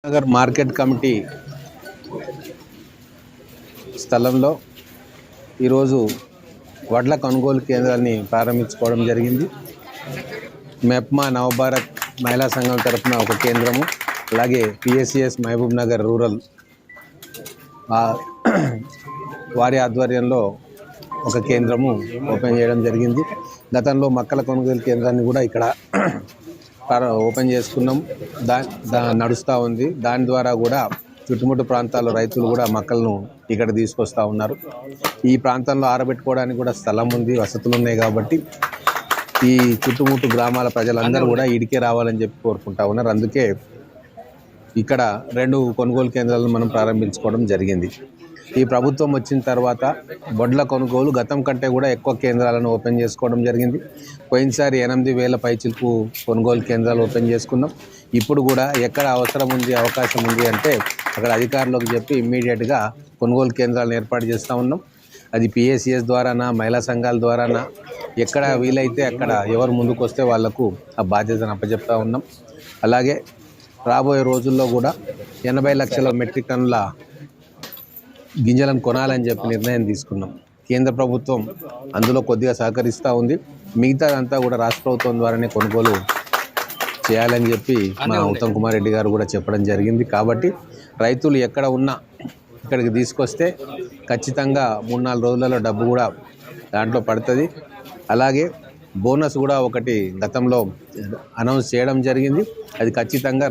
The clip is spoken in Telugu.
నగర్ మార్కెట్ కమిటీ స్థలంలో ఈరోజు వడ్ల కొనుగోలు కేంద్రాన్ని ప్రారంభించుకోవడం జరిగింది. మెప్మా నవభారత్ మహిళా సంఘం తరఫున ఒక కేంద్రము, అలాగే పిఎస్సిఎస్ మహబూబ్ నగర్ రూరల్ వారి ఆధ్వర్యంలో ఒక కేంద్రము ఓపెన్ చేయడం జరిగింది. గతంలో మక్కల కొనుగోలు కేంద్రాన్ని కూడా ఇక్కడ ఓపెన్ చేసుకున్నాం. నడుస్తూ ఉంది. దాని ద్వారా కూడా చుట్టుముట్టు ప్రాంతాల్లో రైతులు కూడా మొక్కలను ఇక్కడ తీసుకొస్తూ ఉన్నారు. ఈ ప్రాంతంలో ఆరబెట్టుకోవడానికి కూడా స్థలం ఉంది, వసతులు ఉన్నాయి. కాబట్టి ఈ చుట్టుముట్టు గ్రామాల ప్రజలందరూ కూడా ఇడికే రావాలని చెప్పి కోరుకుంటా ఉన్నారు. అందుకే ఇక్కడ 2 కొనుగోలు కేంద్రాలను మనం ప్రారంభించుకోవడం జరిగింది. ఈ ప్రభుత్వం వచ్చిన తర్వాత వడ్ల కొనుగోలు గతం కంటే కూడా ఎక్కువ కేంద్రాలను ఓపెన్ చేసుకోవడం జరిగింది. పోయినసారి 8,000 పైచిలకు కొనుగోలు కేంద్రాలు ఓపెన్ చేసుకున్నాం. ఇప్పుడు కూడా ఎక్కడ అవసరం ఉంది, అవకాశం ఉంది అంటే అక్కడ అధికారులకు చెప్పి ఇమ్మీడియట్గా కొనుగోలు కేంద్రాలను ఏర్పాటు చేస్తూ ఉన్నాం. అది పిఎస్సిఎస్ ద్వారానా, మహిళా సంఘాల ద్వారానా, ఎక్కడ వీలైతే అక్కడ ఎవరు ముందుకు వస్తే వాళ్లకు ఆ బాధ్యతను అప్పచెప్తా ఉన్నాం. అలాగే రాబోయే రోజుల్లో కూడా 80 లక్షల మెట్రిక్ టన్నుల గింజలను కొనాలని చెప్పి నిర్ణయం తీసుకున్నాం. కేంద్ర ప్రభుత్వం అందులో కొద్దిగా సహకరిస్తూ ఉంది. మిగతాదంతా కూడా రాష్ట్ర ప్రభుత్వం ద్వారానే కొనుగోలు చేయాలని చెప్పి మా ఉత్తమ్ కుమార్ రెడ్డి గారు కూడా చెప్పడం జరిగింది. కాబట్టి రైతులు ఎక్కడ ఉన్నా ఇక్కడికి తీసుకొస్తే ఖచ్చితంగా 3-4 రోజులలో డబ్బు కూడా దాంట్లో పడుతుంది. అలాగే బోనస్ కూడా ఒకటి గతంలో అనౌన్స్ చేయడం జరిగింది. అది ఖచ్చితంగా